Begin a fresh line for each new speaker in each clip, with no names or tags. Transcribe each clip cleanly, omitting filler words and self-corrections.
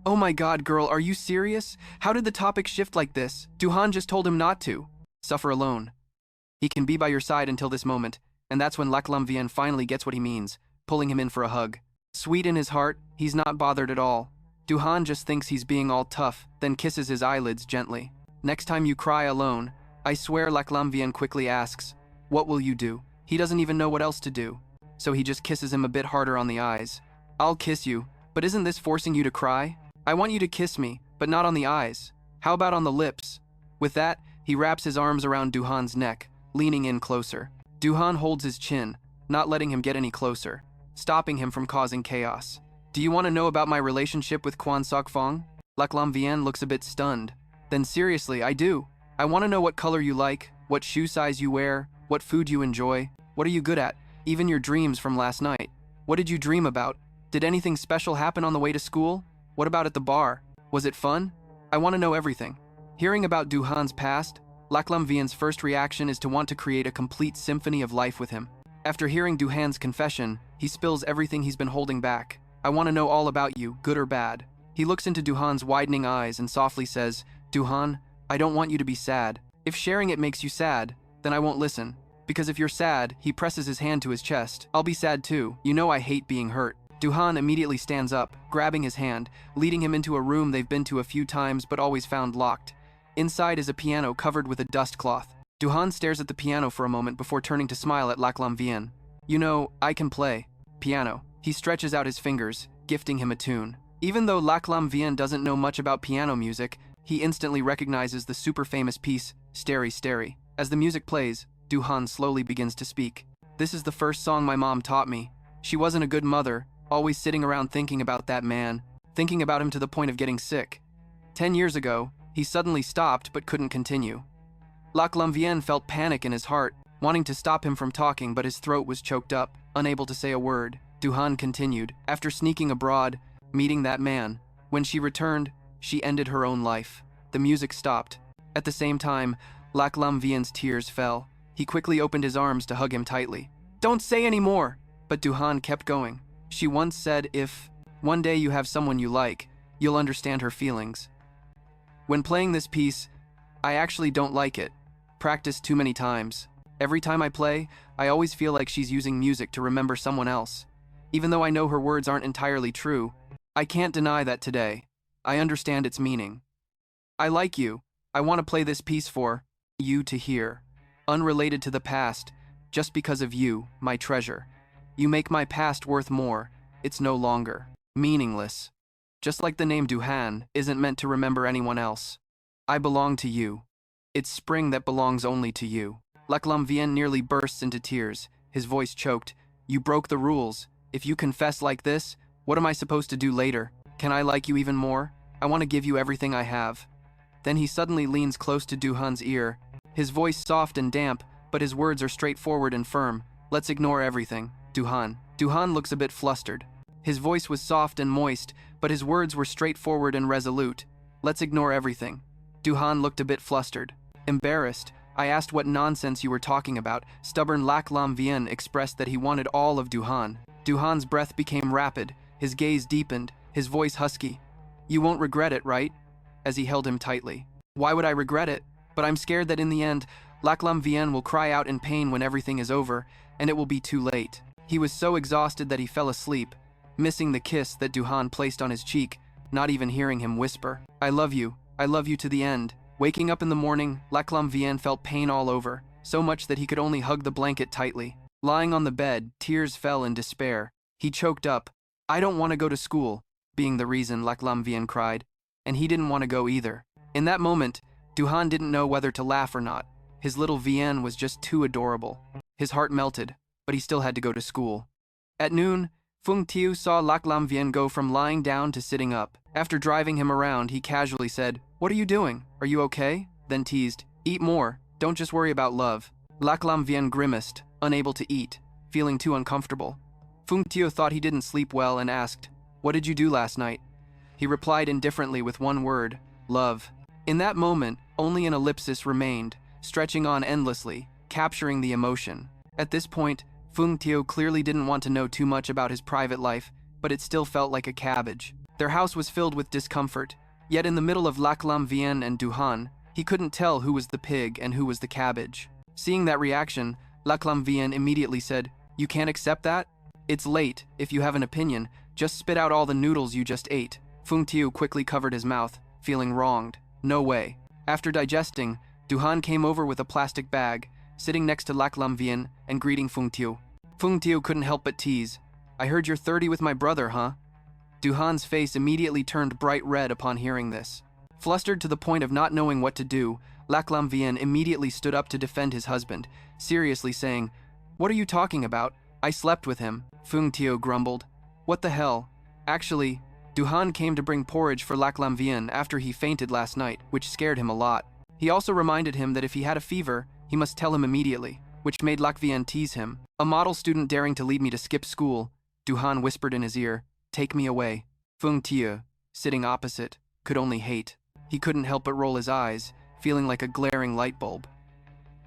Oh my god, girl, are you serious? How did the topic shift like this? Duhan just told him not to. Suffer alone. He can be by your side until this moment, and that's when Lac Lam Vien finally gets what he means, pulling him in for a hug. Sweet in his heart, he's not bothered at all. Duhan just thinks he's being all tough, then kisses his eyelids gently. Next time you cry alone, I swear, Lac Lam Vien quickly asks, what will you do? He doesn't even know what else to do, so he just kisses him a bit harder on the eyes. I'll kiss you, but isn't this forcing you to cry? I want you to kiss me, but not on the eyes. How about on the lips? With that, he wraps his arms around Duhan's neck, leaning in closer. Duhan holds his chin, not letting him get any closer, stopping him from causing chaos. Do you want to know about my relationship with Quan Sok Fong? Lac Lam Vien looks a bit stunned. Then seriously, I do. I want to know what color you like, what shoe size you wear, what food you enjoy, what are you good at, even your dreams from last night. What did you dream about? Did anything special happen on the way to school? What about at the bar? Was it fun? I want to know everything. Hearing about Duhan's past, Lac Lam Vien's first reaction is to want to create a complete symphony of life with him. After hearing Duhan's confession, he spills everything he's been holding back. I want to know all about you, good or bad. He looks into Duhan's widening eyes and softly says, Duhan, I don't want you to be sad. If sharing it makes you sad, then I won't listen. Because if you're sad, he presses his hand to his chest. I'll be sad too. You know I hate being hurt. Duhan immediately stands up, grabbing his hand, leading him into a room they've been to a few times but always found locked. Inside is a piano covered with a dust cloth. Duhan stares at the piano for a moment before turning to smile at Lac Lam Vien. You know, I can play piano. He stretches out his fingers, gifting him a tune. Even though Lac Lam Vien doesn't know much about piano music, he instantly recognizes the super famous piece, Starry Starry. As the music plays, Duhan slowly begins to speak. This is the first song my mom taught me. She wasn't a good mother, always sitting around thinking about that man, thinking about him to the point of getting sick. 10 years ago, he suddenly stopped but couldn't continue. Lac Lam Vien felt panic in his heart, wanting to stop him from talking, but his throat was choked up, unable to say a word. Duhan continued, after sneaking abroad, meeting that man. When she returned, she ended her own life. The music stopped. At the same time, Lac Lam Vien's tears fell. He quickly opened his arms to hug him tightly. Don't say any more! But Duhan kept going. She once said, if one day you have someone you like, you'll understand her feelings. When playing this piece, I actually don't like it. Practiced too many times. Every time I play, I always feel like she's using music to remember someone else. Even though I know her words aren't entirely true, I can't deny that today. I understand its meaning. I like you. I want to play this piece for you to hear. Unrelated to the past, just because of you, my treasure. You make my past worth more. It's no longer meaningless. Just like the name Duhan isn't meant to remember anyone else. I belong to you. It's spring that belongs only to you. Lac Lam Vien nearly bursts into tears, his voice choked. You broke the rules. If you confess like this, what am I supposed to do later? Can I like you even more? I want to give you everything I have. Then he suddenly leans close to Duhan's ear, his voice soft and damp, but his words are straightforward and firm. Let's ignore everything, Duhan. Duhan looks a bit flustered. His voice was soft and moist, but his words were straightforward and resolute. Let's ignore everything. Duhan looked a bit flustered. Embarrassed, I asked what nonsense you were talking about. Stubborn Lac Lam Vien expressed that he wanted all of Duhan. Duhan's breath became rapid, his gaze deepened, his voice husky. You won't regret it, right? As he held him tightly. Why would I regret it? But I'm scared that in the end, Lac Lam Vien will cry out in pain when everything is over, and it will be too late. He was so exhausted that he fell asleep, missing the kiss that Duhan placed on his cheek, not even hearing him whisper, I love you to the end. Waking up in the morning, Lac Lam Vien felt pain all over, so much that he could only hug the blanket tightly. Lying on the bed, tears fell in despair. He choked up. I don't want to go to school, being the reason Lac Lam Vien cried, and he didn't want to go either. In that moment, Duhan didn't know whether to laugh or not. His little Vien was just too adorable. His heart melted, but he still had to go to school. At noon, Fung Tiu saw Lac Lam Vien go from lying down to sitting up. After driving him around, he casually said, What are you doing? Are you okay? Then teased, Eat more, don't just worry about love. Lac Lam Vien grimaced, unable to eat, feeling too uncomfortable. Fung Tiu thought he didn't sleep well and asked, What did you do last night? He replied indifferently with one word, love. In that moment, only an ellipsis remained, stretching on endlessly, capturing the emotion. At this point, Fung Tiu clearly didn't want to know too much about his private life, but it still felt like a cabbage. Their house was filled with discomfort, yet in the middle of Lac Lam Vien and Duhan, he couldn't tell who was the pig and who was the cabbage. Seeing that reaction, Lac Lam Vien immediately said, "You can't accept that? It's late. If you have an opinion, just spit out all the noodles you just ate." Fung Tiu quickly covered his mouth, feeling wronged. No way. After digesting, Duhan came over with a plastic bag, sitting next to Lac Lam Vien and greeting Fung Tiu. Fung Tiu couldn't help but tease, "I heard you're 30 with my brother, huh?" Duhan's face immediately turned bright red upon hearing this. Flustered to the point of not knowing what to do, Lac Lam Vien immediately stood up to defend his husband, seriously saying, "What are you talking about? I slept with him." Fung Tiu grumbled, "What the hell? Actually, Duhan came to bring porridge for Lac Lam Vien after he fainted last night, which scared him a lot. He also reminded him that if he had a fever, he must tell him immediately, which made Lac Vien tease him. A model student daring to lead me to skip school," Duhan whispered in his ear, "Take me away." Fung Tiu, sitting opposite, could only hate. He couldn't help but roll his eyes, feeling like a glaring light bulb.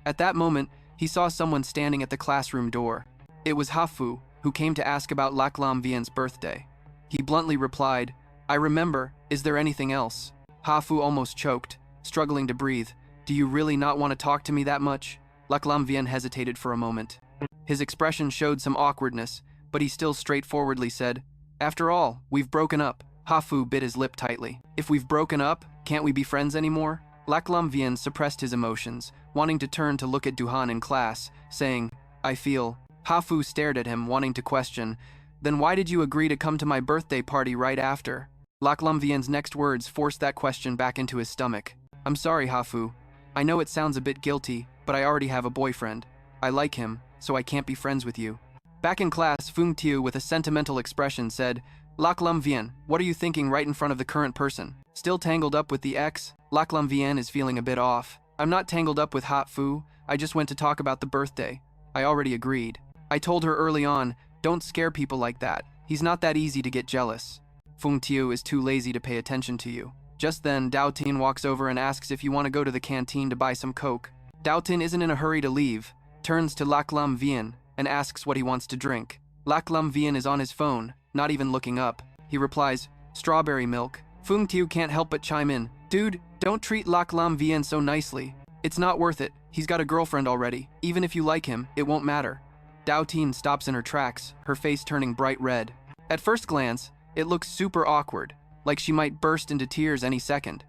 At that moment, he saw someone standing at the classroom door. It was Hafu, who came to ask about Lac Lam Vien's birthday. He bluntly replied, "I remember, is there anything else?" Hafu almost choked, struggling to breathe. "Do you really not want to talk to me that much?" Lac Lam Vien hesitated for a moment. His expression showed some awkwardness, but he still straightforwardly said, "After all, we've broken up." Hafu bit his lip tightly. "If we've broken up, can't we be friends anymore?" Lac Lam Vien suppressed his emotions, wanting to turn to look at Duhan in class, saying, "I feel." Hafu stared at him, wanting to question, "Then why did you agree to come to my birthday party right after?" Lac Lam Vien's next words forced that question back into his stomach. "I'm sorry, Hafu. I know it sounds a bit guilty, but I already have a boyfriend. I like him, so I can't be friends with you." Back in class, Fung Tiu, with a sentimental expression, said, "Lac Lam Vien, what are you thinking right in front of the current person? Still tangled up with the ex?" Lac Lam Vien is feeling a bit off. "I'm not tangled up with Hafu. I just went to talk about the birthday. I already agreed. I told her early on, don't scare people like that. He's not that easy to get jealous. Fung Tiu is too lazy to pay attention to you." Just then, Dao Tin walks over and asks if you want to go to the canteen to buy some Coke. Dao Tin isn't in a hurry to leave, turns to Lac Lam Vien and asks what he wants to drink. Lac Lam Vien is on his phone, not even looking up. He replies, "Strawberry milk." Fung Tiu can't help but chime in, "Dude, don't treat Lac Lam Vien so nicely. It's not worth it. He's got a girlfriend already. Even if you like him, it won't matter." Dao Tin stops in her tracks, her face turning bright red. At first glance, it looks super awkward, like she might burst into tears any second.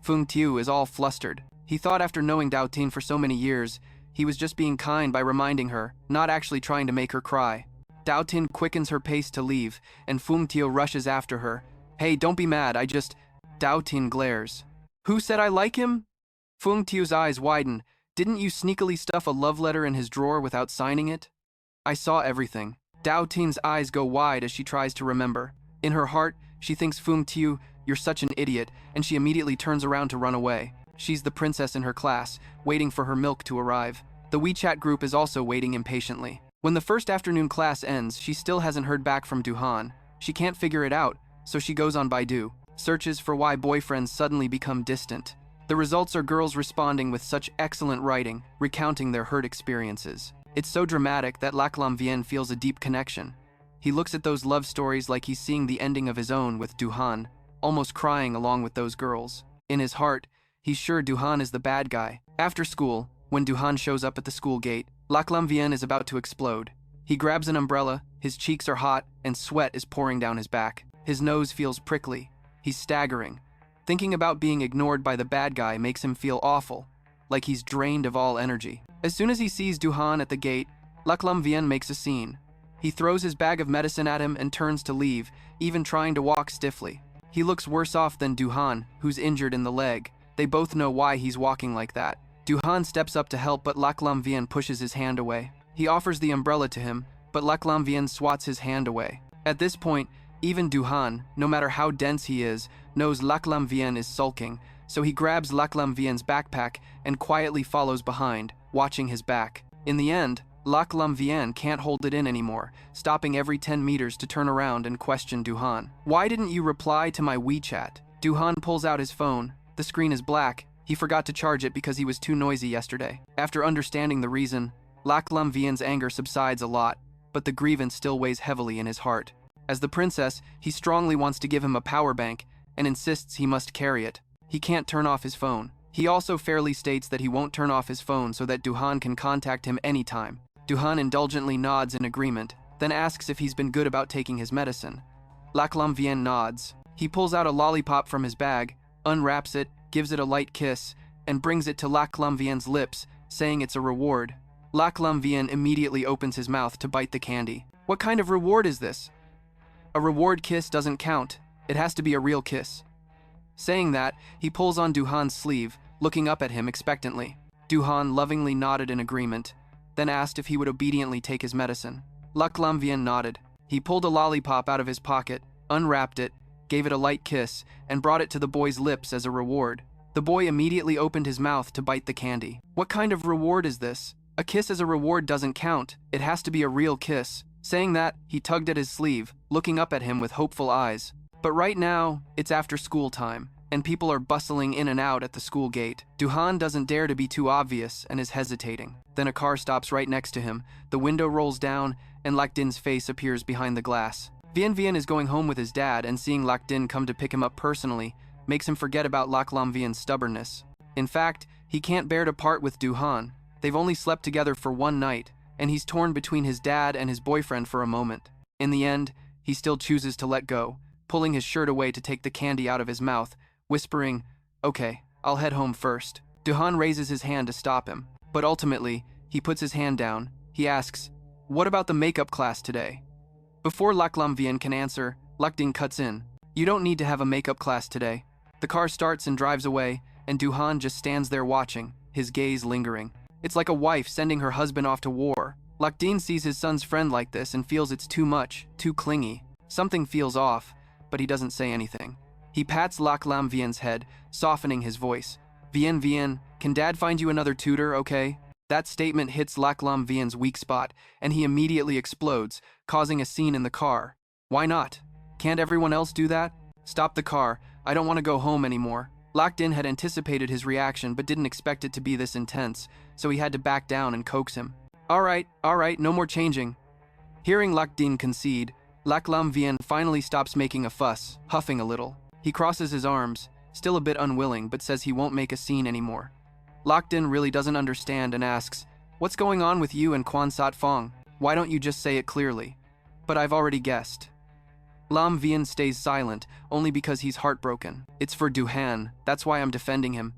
Fung Tiu is all flustered. He thought after knowing Dao Tin for so many years, he was just being kind by reminding her, not actually trying to make her cry. Dao Tin quickens her pace to leave, and Fung Tiu rushes after her. "Hey, don't be mad, Dao Tin glares. "Who said I like him?" Fung Tiu's eyes widen. "Didn't you sneakily stuff a love letter in his drawer without signing it?" "I saw everything." Dao Tin's eyes go wide as she tries to remember. In her heart, she thinks, "Fung Tiu, you're such an idiot," and she immediately turns around to run away. She's the princess in her class, waiting for her milk to arrive. The WeChat group is also waiting impatiently. When the first afternoon class ends, she still hasn't heard back from Duhan. She can't figure it out, so she goes on Baidu, searches for why boyfriends suddenly become distant. The results are girls responding with such excellent writing, recounting their hurt experiences. It's so dramatic that Lac Lam Vien feels a deep connection. He looks at those love stories like he's seeing the ending of his own with Duhan, almost crying along with those girls. In his heart, he's sure Duhan is the bad guy. After school, when Duhan shows up at the school gate, Lac Lam Vien is about to explode. He grabs an umbrella, his cheeks are hot, and sweat is pouring down his back. His nose feels prickly. He's staggering. Thinking about being ignored by the bad guy makes him feel awful, like he's drained of all energy. As soon as he sees Duhan at the gate, Lac Lam Vien makes a scene. He throws his bag of medicine at him and turns to leave, even trying to walk stiffly. He looks worse off than Duhan, who's injured in the leg. They both know why he's walking like that. Duhan steps up to help, but Lac Lam Vien pushes his hand away. He offers the umbrella to him, but Lac Lam Vien swats his hand away. At this point, even Duhan, no matter how dense he is, knows Lac Lam Vien is sulking, so he grabs Lac Lam Vien's backpack and quietly follows behind, watching his back. In the end, Lac Lam Vien can't hold it in anymore, stopping every 10 meters to turn around and question Duhan. "Why didn't you reply to my WeChat?" Duhan pulls out his phone. The screen is black. He forgot to charge it because he was too noisy yesterday. After understanding the reason, Lac Lam Vien's anger subsides a lot, but the grievance still weighs heavily in his heart. As the princess, he strongly wants to give him a power bank and insists he must carry it. He can't turn off his phone. He also fairly states that he won't turn off his phone so that Duhan can contact him anytime. Duhan indulgently nods in agreement, then asks if he's been good about taking his medicine. Lac Lam Vien nods. He pulls out a lollipop from his bag, unwraps it, gives it a light kiss, and brings it to Lac Lam Vien's lips, saying it's a reward. Lac Lam Vien immediately opens his mouth to bite the candy. What kind of reward is this? A reward kiss doesn't count. It has to be a real kiss. Saying that, he pulls on Duhan's sleeve, looking up at him expectantly. Duhan lovingly nodded in agreement, then asked if he would obediently take his medicine. Lac Lam Vien nodded. He pulled a lollipop out of his pocket, unwrapped it, gave it a light kiss, and brought it to the boy's lips as a reward. The boy immediately opened his mouth to bite the candy. What kind of reward is this? A kiss as a reward doesn't count. It has to be a real kiss. Saying that, he tugged at his sleeve, looking up at him with hopeful eyes. But right now, it's after school time, and people are bustling in and out at the school gate. Duhan doesn't dare to be too obvious and is hesitating. Then a car stops right next to him, the window rolls down, and Lac Din's face appears behind the glass. Vien Vien is going home with his dad, and seeing Lac Din come to pick him up personally makes him forget about Lac Lam Vien's stubbornness. In fact, he can't bear to part with Duhan. They've only slept together for one night, and he's torn between his dad and his boyfriend for a moment. In the end, he still chooses to let go, pulling his shirt away to take the candy out of his mouth, whispering, "Okay, I'll head home first." Duhan raises his hand to stop him, but ultimately, he puts his hand down. He asks, "What about the makeup class today?" Before Lac Lam Vien can answer, Lac Din cuts in. "You don't need to have a makeup class today." The car starts and drives away, and Duhan just stands there watching, his gaze lingering. It's like a wife sending her husband off to war. Lac Din sees his son's friend like this and feels it's too much, too clingy. Something feels off, but he doesn't say anything. He pats Lac Lam Vien's head, softening his voice. "Vien Vien, can Dad find you another tutor, okay?" That statement hits Lac Lam Vien's weak spot, and he immediately explodes, causing a scene in the car. Why not? Can't everyone else do that? Stop the car. I don't want to go home anymore. Lac Din had anticipated his reaction but didn't expect it to be this intense, so he had to back down and coax him. All right, no more changing." Hearing Lac Din concede, Lac Lam Vien finally stops making a fuss, huffing a little. He crosses his arms, still a bit unwilling, but says he won't make a scene anymore. Lac Din really doesn't understand and asks, "What's going on with you and Quan Sat Fong? Why don't you just say it clearly?" "But I've already guessed." Lam Vien stays silent, only because he's heartbroken. "It's for Duhan, that's why I'm defending him."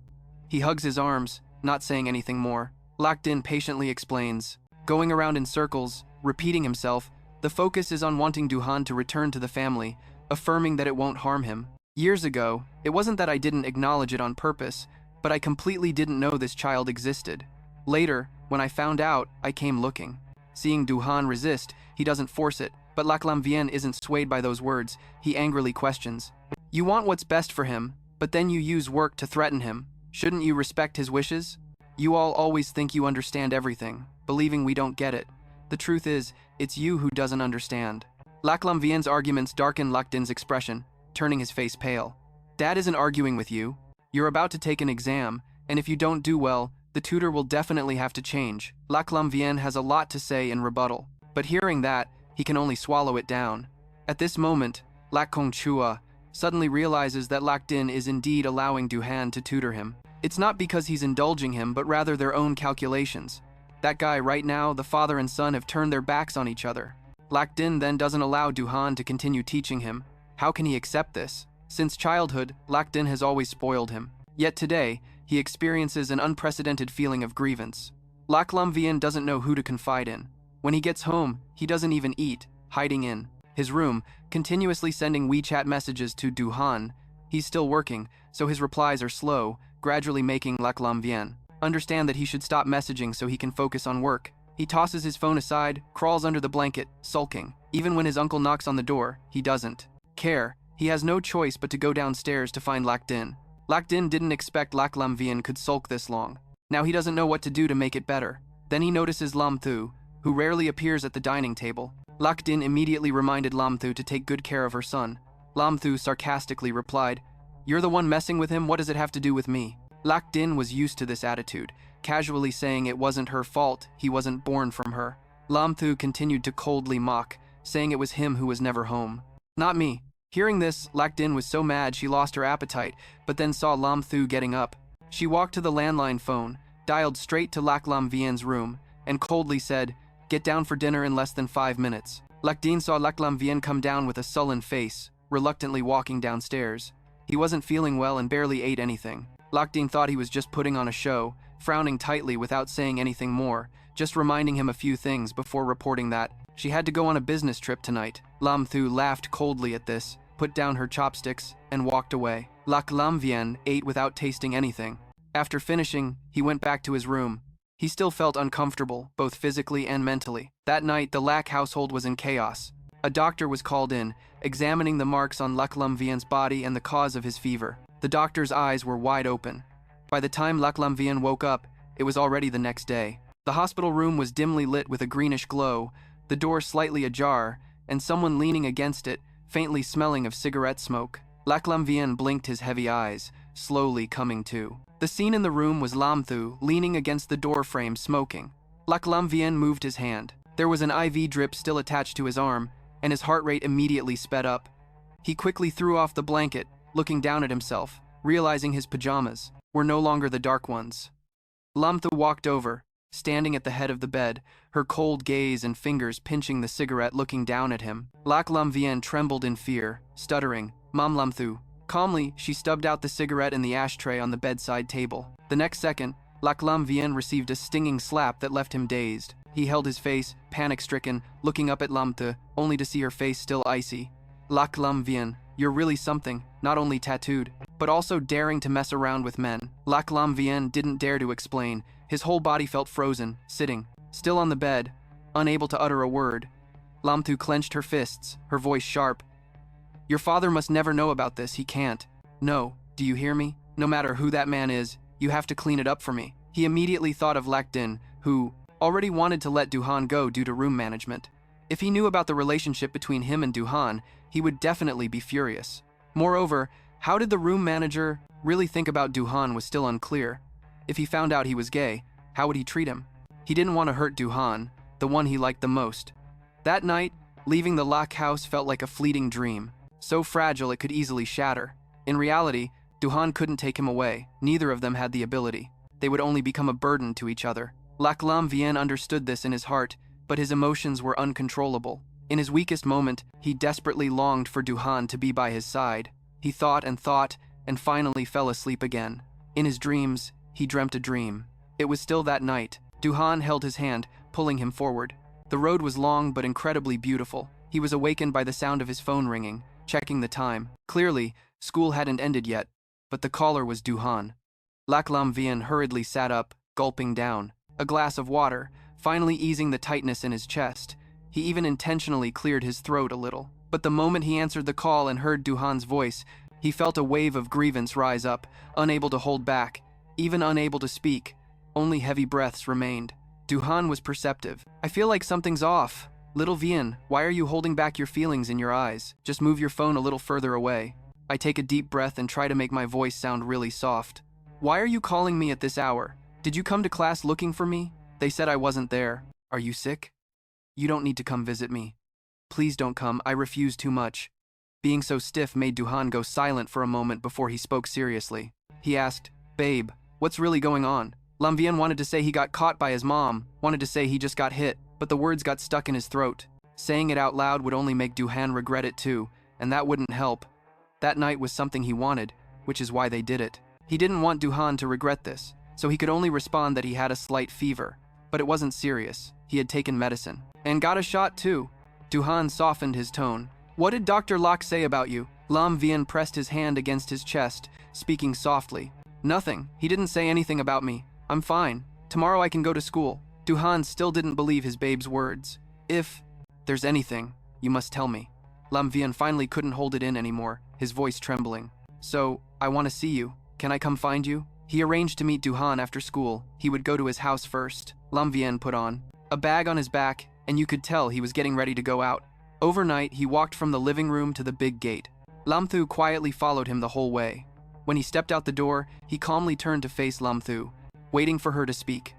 He hugs his arms, not saying anything more. Lac Din patiently explains. Going around in circles, repeating himself, the focus is on wanting Duhan to return to the family, affirming that it won't harm him. Years ago, it wasn't that I didn't acknowledge it on purpose, but I completely didn't know this child existed. Later, when I found out, I came looking. Seeing Duhan resist, he doesn't force it, but Lac Lam Vien isn't swayed by those words. He angrily questions. "You want what's best for him, but then you use work to threaten him. Shouldn't you respect his wishes? You all always think you understand everything, believing we don't get it. The truth is, it's you who doesn't understand." Lac Lam Vien's arguments darken Lac Din's expression, turning his face pale. "Dad isn't arguing with you. You're about to take an exam, and if you don't do well, the tutor will definitely have to change." Lac Lam Vien has a lot to say in rebuttal, but hearing that, he can only swallow it down. At this moment, Lac Kong Chua suddenly realizes that Lac Din is indeed allowing Duhan to tutor him. It's not because he's indulging him, but rather their own calculations. That guy right now, the father and son have turned their backs on each other. Lac Din then doesn't allow Duhan to continue teaching him. How can he accept this? Since childhood, Lac Din has always spoiled him. Yet today, he experiences an unprecedented feeling of grievance. Lac Lam Vien doesn't know who to confide in. When he gets home, he doesn't even eat, hiding in his room, continuously sending WeChat messages to Duhan. He's still working, so his replies are slow, gradually making Lac Lam Vien understand that he should stop messaging so he can focus on work. He tosses his phone aside, crawls under the blanket, sulking. Even when his uncle knocks on the door, he doesn't care. He has no choice but to go downstairs to find Lac Din. Lac Din didn't expect Lac Lam Vien could sulk this long. Now he doesn't know what to do to make it better. Then he notices Lam Thu, who rarely appears at the dining table. Lac Din immediately reminded Lam Thu to take good care of her son. Lam Thu sarcastically replied, "You're the one messing with him, what does it have to do with me?" Lac Din was used to this attitude, casually saying it wasn't her fault, he wasn't born from her. Lam Thu continued to coldly mock, saying it was him who was never home. Not me. Hearing this, Lac Din was so mad she lost her appetite, but then saw Lam Thu getting up. She walked to the landline phone, dialed straight to Lac Lam Vien's room, and coldly said, "Get down for dinner in less than 5 minutes." Lac Din saw Lac Lam Vien come down with a sullen face, reluctantly walking downstairs. He wasn't feeling well and barely ate anything. Lac Din thought he was just putting on a show, frowning tightly without saying anything more, just reminding him a few things before reporting that she had to go on a business trip tonight. Lam Thu laughed coldly at this, put down her chopsticks, and walked away. Lac Lam Vien ate without tasting anything. After finishing, he went back to his room. He still felt uncomfortable, both physically and mentally. That night, the Lac household was in chaos. A doctor was called in, examining the marks on Lac Lam Vien's body and the cause of his fever. The doctor's eyes were wide open. By the time Lac Lam Vien woke up, it was already the next day. The hospital room was dimly lit with a greenish glow, the door slightly ajar, and someone leaning against it, faintly smelling of cigarette smoke. Lac Lam Vien blinked his heavy eyes, slowly coming to. The scene in the room was Lam Thu leaning against the door frame smoking. Lac Lam Vien moved his hand. There was an IV drip still attached to his arm, and his heart rate immediately sped up. He quickly threw off the blanket, looking down at himself, realizing his pajamas were no longer the dark ones. Lam Thu walked over, standing at the head of the bed, her cold gaze and fingers pinching the cigarette looking down at him. Lac Lam Vien trembled in fear, stuttering, "Mam Lam Thu." Calmly, she stubbed out the cigarette in the ashtray on the bedside table. The next second, Lac Lam Vien received a stinging slap that left him dazed. He held his face, panic-stricken, looking up at Lam Thu, only to see her face still icy. "Lac Lam Vien, you're really something, not only tattooed, but also daring to mess around with men." Lac Lam Vien didn't dare to explain. His whole body felt frozen, sitting, still on the bed, unable to utter a word. Lam Thu clenched her fists, her voice sharp. "Your father must never know about this, he can't. No, do you hear me? No matter who that man is, you have to clean it up for me." He immediately thought of Lac Din, who already wanted to let Duhan go due to room management. If he knew about the relationship between him and Duhan, he would definitely be furious. Moreover, how did the room manager really think about Duhan was still unclear. If he found out he was gay, how would he treat him? He didn't want to hurt Duhan, the one he liked the most. That night, leaving the Lac house felt like a fleeting dream, so fragile it could easily shatter. In reality, Duhan couldn't take him away. Neither of them had the ability. They would only become a burden to each other. Lac Lam Vien understood this in his heart, but his emotions were uncontrollable. In his weakest moment, he desperately longed for Duhan to be by his side. He thought, and finally fell asleep again. In his dreams, he dreamt a dream. It was still that night. Duhan held his hand, pulling him forward. The road was long but incredibly beautiful. He was awakened by the sound of his phone ringing, checking the time. Clearly, school hadn't ended yet, but the caller was Duhan. Lac Lam Vien hurriedly sat up, gulping down a glass of water, finally easing the tightness in his chest. He even intentionally cleared his throat a little. But the moment he answered the call and heard Duhan's voice, he felt a wave of grievance rise up, unable to hold back, even unable to speak. Only heavy breaths remained. Duhan was perceptive. "I feel like something's off. Little Vien, why are you holding back your feelings in your eyes? Just move your phone a little further away." I take a deep breath and try to make my voice sound really soft. "Why are you calling me at this hour? Did you come to class looking for me? They said I wasn't there. Are you sick? You don't need to come visit me. Please don't come, I refuse too much." Being so stiff made Duhan go silent for a moment before he spoke seriously. He asked, "Babe, what's really going on?" Lam Vien wanted to say he got caught by his mom, wanted to say he just got hit, but the words got stuck in his throat. Saying it out loud would only make Duhan regret it too, and that wouldn't help. That night was something he wanted, which is why they did it. He didn't want Duhan to regret this, so he could only respond that he had a slight fever. But it wasn't serious. He had taken medicine. And got a shot too. Duhan softened his tone. "What did Dr. Locke say about you?" Lam Vien pressed his hand against his chest, speaking softly. "Nothing. He didn't say anything about me. I'm fine. Tomorrow I can go to school." Duhan still didn't believe his babe's words. "If there's anything, you must tell me." Lam Vien finally couldn't hold it in anymore, his voice trembling. "So, I want to see you. Can I come find you?" He arranged to meet Duhan after school. He would go to his house first. Lam Vien put on a bag on his back, and you could tell he was getting ready to go out. Overnight, he walked from the living room to the big gate. Lam Thu quietly followed him the whole way. When he stepped out the door, he calmly turned to face Lam Thu, waiting for her to speak.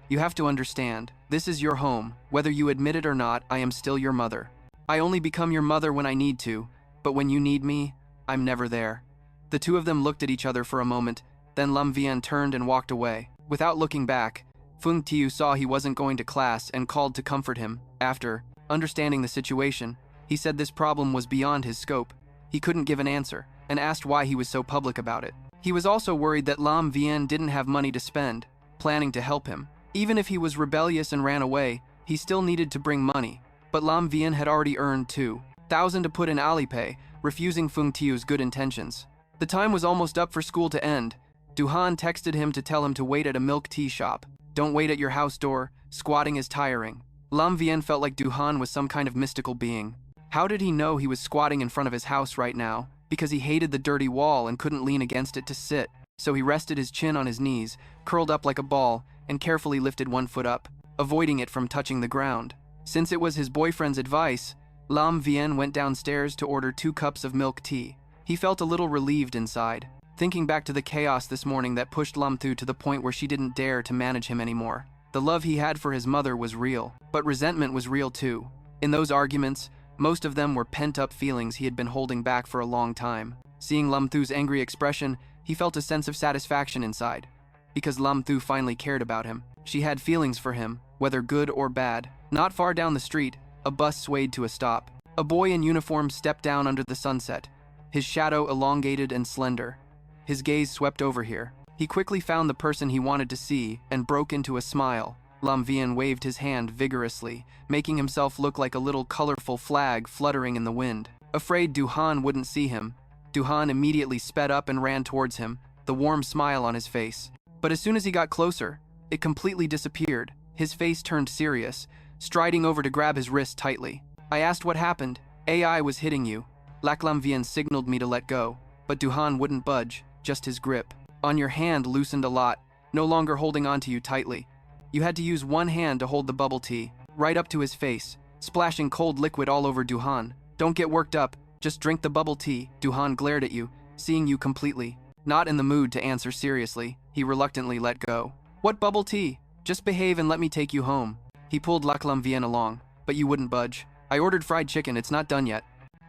"You have to understand, this is your home. Whether you admit it or not, I am still your mother." I only become your mother when I need to, but when you need me, I'm never there." The two of them looked at each other for a moment, then Lam Vian turned and walked away. Without looking back, Feng Tiu saw he wasn't going to class and called to comfort him. After understanding the situation, he said this problem was beyond his scope. He couldn't give an answer, and asked why he was so public about it. He was also worried that Lam Vian didn't have money to spend, planning to help him. Even if he was rebellious and ran away, he still needed to bring money. But Lam Vian had already earned 2,000 to put in Alipay, refusing Feng Tiu's good intentions. The time was almost up for school to end. Duhan texted him to tell him to wait at a milk tea shop. "Don't wait at your house door, squatting is tiring." Lam Vian felt like Duhan was some kind of mystical being. How did he know he was squatting in front of his house right now? Because he hated the dirty wall and couldn't lean against it to sit. So he rested his chin on his knees, curled up like a ball, and carefully lifted one foot up, avoiding it from touching the ground. Since it was his boyfriend's advice, Lam Vian went downstairs to order 2 cups of milk tea. He felt a little relieved inside, thinking back to the chaos this morning that pushed Lam Thu to the point where she didn't dare to manage him anymore. The love he had for his mother was real, but resentment was real too. In those arguments, most of them were pent-up feelings he had been holding back for a long time. Seeing Lam Thu's angry expression, he felt a sense of satisfaction inside. Because Lam Thu finally cared about him. She had feelings for him, whether good or bad. Not far down the street, a bus swayed to a stop. A boy in uniform stepped down under the sunset, his shadow elongated and slender. His gaze swept over here. He quickly found the person he wanted to see and broke into a smile. Lam Vian waved his hand vigorously, making himself look like a little colorful flag fluttering in the wind. Afraid Duhan wouldn't see him, Duhan immediately sped up and ran towards him, the warm smile on his face. But as soon as he got closer, it completely disappeared. His face turned serious, striding over to grab his wrist tightly. "I asked what happened. AI was hitting you." Lam Vian signaled me to let go, but Duhan wouldn't budge, just his grip. "On your hand loosened a lot, no longer holding onto you tightly. You had to use one hand to hold the bubble tea, right up to his face, splashing cold liquid all over Duhan. Don't get worked up, just drink the bubble tea." Duhan glared at you, seeing you completely. Not in the mood to answer seriously, he reluctantly let go. "What bubble tea? Just behave and let me take you home." He pulled Lam Vian along, "But you wouldn't budge. I ordered fried chicken, it's not done yet."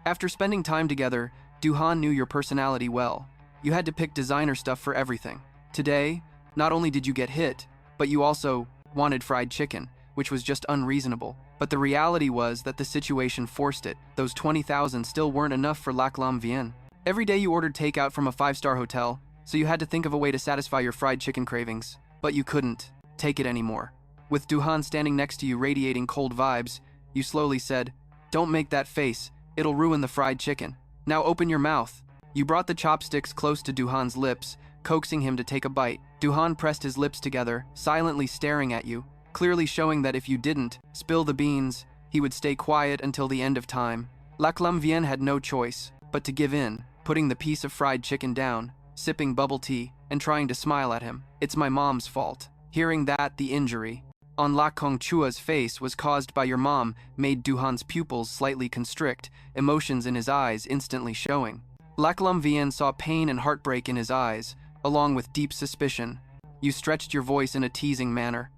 After spending time together, Duhan knew your personality well. You had to pick designer stuff for everything. Today, not only did you get hit, but you also wanted fried chicken, which was just unreasonable. But the reality was that the situation forced it. Those 20,000 still weren't enough for Lam Vian. Every day you ordered takeout from a 5-star hotel, so you had to think of a way to satisfy your fried chicken cravings. But you couldn't take it anymore. With Duhan standing next to you radiating cold vibes, you slowly said, "Don't make that face, it'll ruin the fried chicken. Now open your mouth." You brought the chopsticks close to Duhan's lips, coaxing him to take a bite. Duhan pressed his lips together, silently staring at you, clearly showing that if you didn't spill the beans, he would stay quiet until the end of time. Lam Vian had no choice but to give in, putting the piece of fried chicken down, sipping bubble tea, and trying to smile at him. "It's my mom's fault." Hearing that, the injury on Kong Chua's face was caused by your mom made Duhan's pupils slightly constrict, emotions in his eyes instantly showing. Lam Vian saw pain and heartbreak in his eyes, along with deep suspicion. You stretched your voice in a teasing manner.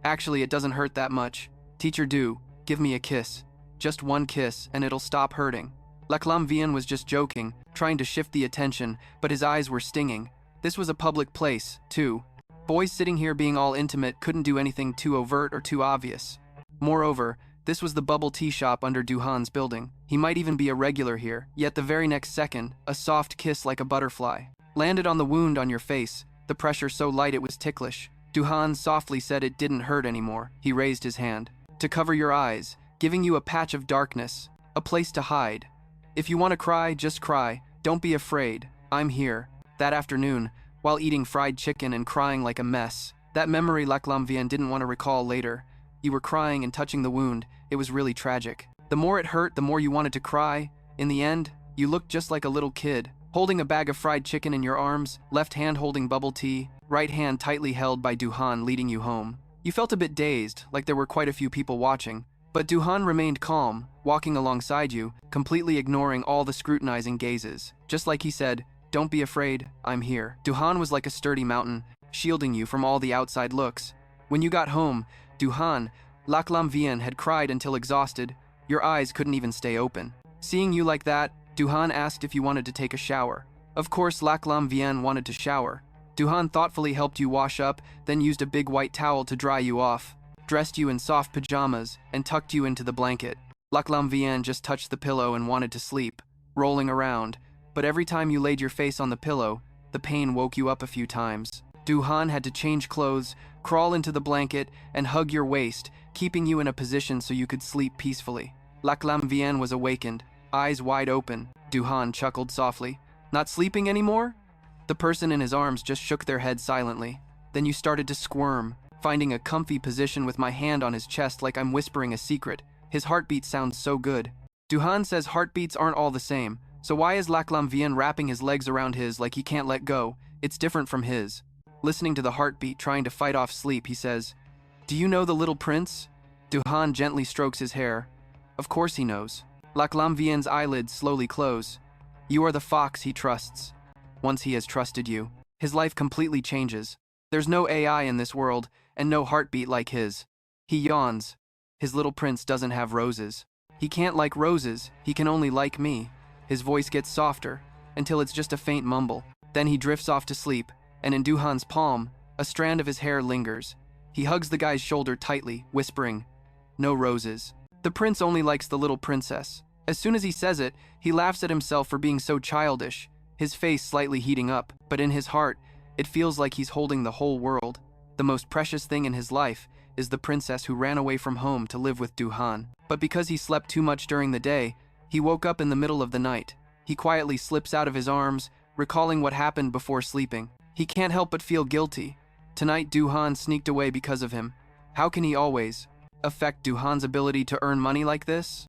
"Actually, it doesn't hurt that much. Teacher Do, give me a kiss. Just one kiss and it'll stop hurting." Lam Vian was just joking, trying to shift the attention, but his eyes were stinging. This was a public place, too. Boys sitting here being all intimate couldn't do anything too overt or too obvious. Moreover, this was the bubble tea shop under Duhan's building. He might even be a regular here, yet the very next second, a soft kiss like a butterfly landed on the wound on your face, the pressure so light it was ticklish. Duhan softly said it didn't hurt anymore. He raised his hand to cover your eyes, giving you a patch of darkness, a place to hide. "If you want to cry, just cry. Don't be afraid. I'm here." That afternoon, while eating fried chicken and crying like a mess, that memory Lam Vian didn't want to recall later. You were crying and touching the wound. It was really tragic. The more it hurt, the more you wanted to cry. In the end, you looked just like a little kid, holding a bag of fried chicken in your arms, left hand holding bubble tea, right hand tightly held by Duhan leading you home. You felt a bit dazed, like there were quite a few people watching, but Duhan remained calm, walking alongside you, completely ignoring all the scrutinizing gazes. Just like he said, "Don't be afraid, I'm here." Duhan was like a sturdy mountain, shielding you from all the outside looks. When you got home, Duhan, Lam Vian had cried until exhausted, Your eyes couldn't even stay open. Seeing you like that, Duhan asked if you wanted to take a shower. Of course, Lac Lam Vien wanted to shower. Duhan thoughtfully helped you wash up, then used a big white towel to dry you off, dressed you in soft pajamas, and tucked you into the blanket. Lac Lam Vien just touched the pillow and wanted to sleep, rolling around, but every time you laid your face on the pillow, the pain woke you up a few times. Duhan had to change clothes, crawl into the blanket, and hug your waist, keeping you in a position so you could sleep peacefully. Lac Lam Vien was awakened, eyes wide open. Duhan chuckled softly. Not sleeping anymore? The person in his arms just shook their head silently. Then you started to squirm, finding a comfy position with my hand on his chest like I'm whispering a secret. His heartbeat sounds so good. Duhan says heartbeats aren't all the same, so why is Lac Lam Vien wrapping his legs around his like he can't let go? It's different from his. Listening to the heartbeat, trying to fight off sleep, he says, "Do you know the little prince?" Duhan gently strokes his hair. Of course he knows. Lac Lam Vien's eyelids slowly close. You are the fox he trusts. Once he has trusted you, his life completely changes. There's no AI in this world, and no heartbeat like his. He yawns. His little prince doesn't have roses. He can't like roses, he can only like me. His voice gets softer, until it's just a faint mumble. Then he drifts off to sleep, and in Duhan's palm, a strand of his hair lingers. He hugs the guy's shoulder tightly, whispering, "No roses." The prince only likes the little princess. As soon as he says it, he laughs at himself for being so childish, his face slightly heating up, but in his heart, it feels like he's holding the whole world. The most precious thing in his life is the princess who ran away from home to live with Duhan. But because he slept too much during the day, he woke up in the middle of the night. He quietly slips out of his arms, recalling what happened before sleeping. He can't help but feel guilty. Tonight, Duhan sneaked away because of him. How can he always affect Duhan's ability to earn money like this?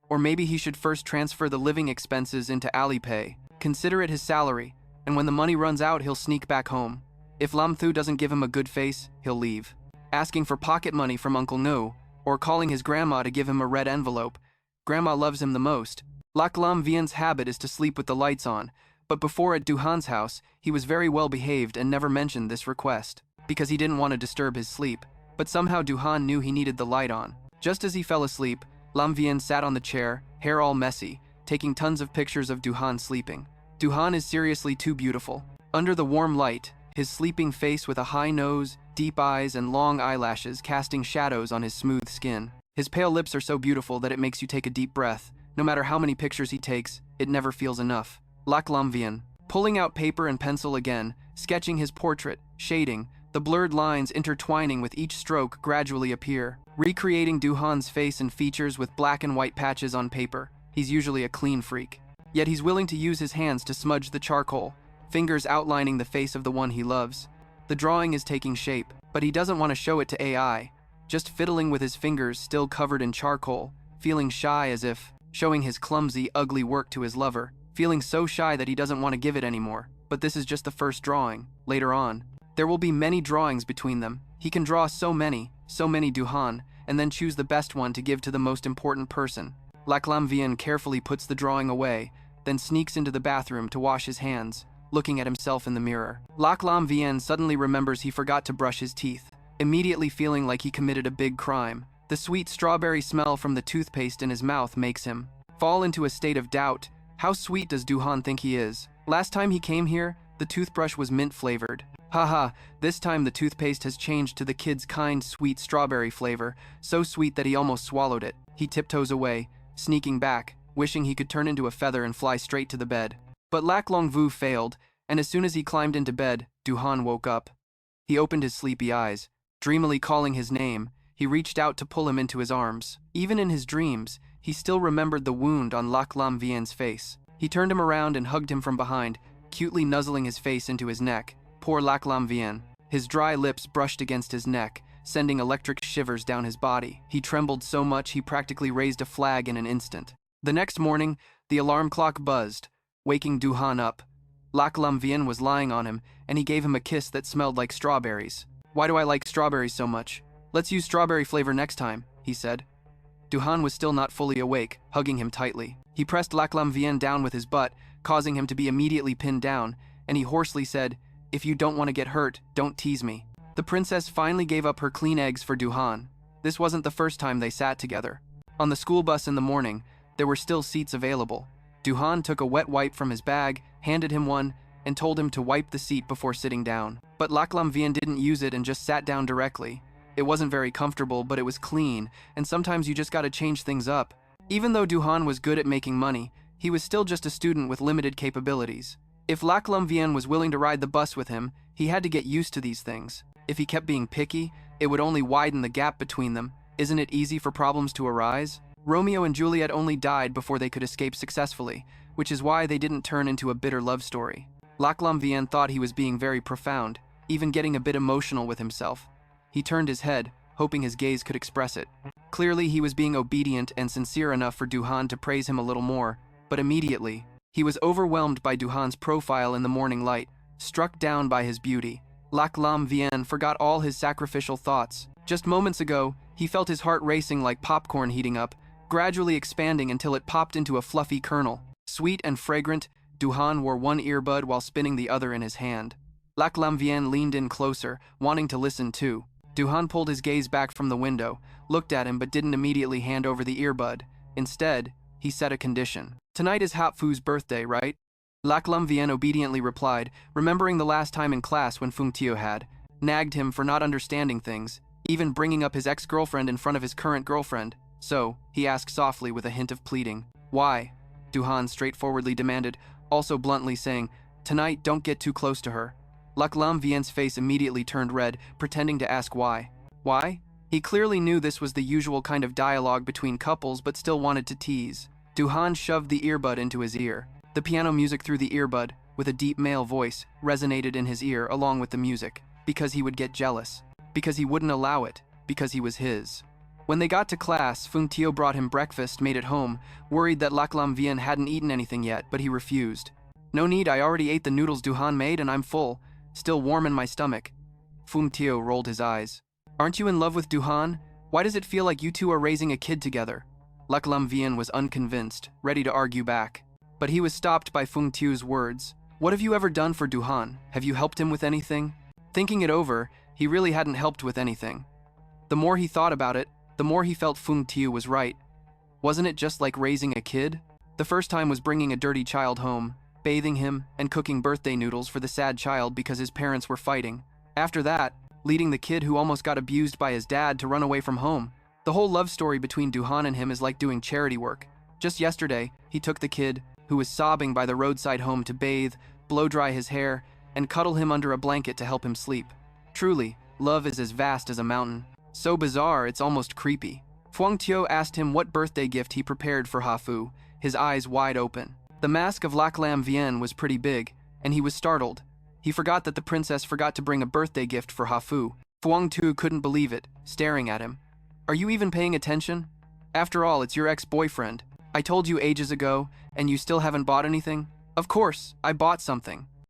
Or maybe he should first transfer the living expenses into Alipay, consider it his salary, and when the money runs out, he'll sneak back home. If Lam Thu doesn't give him a good face, he'll leave. Asking for pocket money from Uncle No, or calling his grandma to give him a red envelope. Grandma loves him the most. Lac Lam Vien's habit is to sleep with the lights on, but before at Duhan's house, he was very well behaved and never mentioned this request, because he didn't want to disturb his sleep. But somehow Duhan knew he needed the light on. Just as he fell asleep, Lam Vien sat on the chair, hair all messy, taking tons of pictures of Duhan sleeping. Duhan is seriously too beautiful. Under the warm light, his sleeping face with a high nose, deep eyes, and long eyelashes casting shadows on his smooth skin. His pale lips are so beautiful that it makes you take a deep breath. No matter how many pictures he takes, it never feels enough. Lac Lam Vien, pulling out paper and pencil again, sketching his portrait, shading, the blurred lines intertwining with each stroke gradually appear, recreating Duhan's face and features with black and white patches on paper. He's usually a clean freak. Yet he's willing to use his hands to smudge the charcoal, fingers outlining the face of the one he loves. The drawing is taking shape, but he doesn't want to show it to AI, just fiddling with his fingers still covered in charcoal, feeling shy as if showing his clumsy, ugly work to his lover, feeling so shy that he doesn't want to give it anymore. But this is just the first drawing. Later on, there will be many drawings between them. He can draw so many Duhan, and then choose the best one to give to the most important person. Lac Lam Vien carefully puts the drawing away, then sneaks into the bathroom to wash his hands, looking at himself in the mirror. Lac Lam Vien suddenly remembers he forgot to brush his teeth, immediately feeling like he committed a big crime. The sweet strawberry smell from the toothpaste in his mouth makes him fall into a state of doubt. How sweet does Duhan think he is? Last time he came here, the toothbrush was mint-flavored. Haha, this time the toothpaste has changed to the kid's kind, sweet strawberry flavor, so sweet that he almost swallowed it. He tiptoes away, sneaking back, wishing he could turn into a feather and fly straight to the bed. But Lac Long Vu failed, and as soon as he climbed into bed, Duhan woke up. He opened his sleepy eyes, dreamily calling his name. He reached out to pull him into his arms. Even in his dreams, he still remembered the wound on Lac Lam Vien's face. He turned him around and hugged him from behind, cutely nuzzling his face into his neck. Poor Lac Lam Vien. His dry lips brushed against his neck, sending electric shivers down his body. He trembled so much he practically raised a flag in an instant. The next morning, the alarm clock buzzed, waking Duhan up. Lac Lam Vien was lying on him, and he gave him a kiss that smelled like strawberries. "Why do I like strawberries so much? Let's use strawberry flavor next time," he said. Duhan was still not fully awake, hugging him tightly. He pressed Lac Lam Vien down with his butt, causing him to be immediately pinned down, and he hoarsely said, "If you don't want to get hurt, don't tease me." The princess finally gave up her clean eggs for Duhan. This wasn't the first time they sat together. On the school bus in the morning, there were still seats available. Duhan took a wet wipe from his bag, handed him one, and told him to wipe the seat before sitting down. But Laklam Vian didn't use it and just sat down directly. It wasn't very comfortable, but it was clean, and sometimes you just gotta change things up. Even though Duhan was good at making money, he was still just a student with limited capabilities. If Laklam Vian was willing to ride the bus with him, he had to get used to these things. If he kept being picky, it would only widen the gap between them. Isn't it easy for problems to arise? Romeo and Juliet only died before they could escape successfully, which is why they didn't turn into a bitter love story. Laklam Vian thought he was being very profound, even getting a bit emotional with himself. He turned his head, hoping his gaze could express it. Clearly, he was being obedient and sincere enough for Duhan to praise him a little more, but immediately, he was overwhelmed by Duhan's profile in the morning light, struck down by his beauty. Laklam Vian forgot all his sacrificial thoughts. Just moments ago, he felt his heart racing like popcorn heating up, gradually expanding until it popped into a fluffy kernel. Sweet and fragrant, Duhan wore one earbud while spinning the other in his hand. Laklam Vian leaned in closer, wanting to listen too. Duhan pulled his gaze back from the window, looked at him but didn't immediately hand over the earbud. Instead, he set a condition. "Tonight is Hapfu's birthday, right?" Laklam Vian obediently replied, remembering the last time in class when Fung Tio had nagged him for not understanding things, even bringing up his ex-girlfriend in front of his current girlfriend. So, he asked softly with a hint of pleading. "Why?" Duhan straightforwardly demanded, also bluntly saying, "Tonight, don't get too close to her." Laklam Vian's face immediately turned red, pretending to ask why. Why? He clearly knew this was the usual kind of dialogue between couples, but still wanted to tease. Duhan shoved the earbud into his ear. The piano music through the earbud, with a deep male voice, resonated in his ear along with the music, because he would get jealous, because he wouldn't allow it, because he was his. When they got to class, Fung Tio brought him breakfast made at home, worried that Laklam Vian hadn't eaten anything yet, but he refused. "No need, I already ate the noodles Duhan made and I'm full, still warm in my stomach." Fung Tio rolled his eyes. "Aren't you in love with Duhan? Why does it feel like you two are raising a kid together?" Laklam Vian was unconvinced, ready to argue back. But he was stopped by Fung Tio's words. "What have you ever done for Duhan? Have you helped him with anything?" Thinking it over, he really hadn't helped with anything. The more he thought about it, the more he felt Fung Tio was right. Wasn't it just like raising a kid? The first time was bringing a dirty child home, bathing him, and cooking birthday noodles for the sad child because his parents were fighting. After that, leading the kid who almost got abused by his dad to run away from home. The whole love story between Duhan and him is like doing charity work. Just yesterday, he took the kid, who was sobbing by the roadside home, to bathe, blow-dry his hair, and cuddle him under a blanket to help him sleep. Truly, love is as vast as a mountain. So bizarre, it's almost creepy. Fung Tio asked him what birthday gift he prepared for Hafu, his eyes wide open. The mask of Laklam Vian was pretty big, and he was startled. He forgot that the princess forgot to bring a birthday gift for Hafu. Fung Tio couldn't believe it, staring at him. "Are you even paying attention? After all, it's your ex-boyfriend. I told you ages ago, and you still haven't bought anything?" "Of course, I bought something.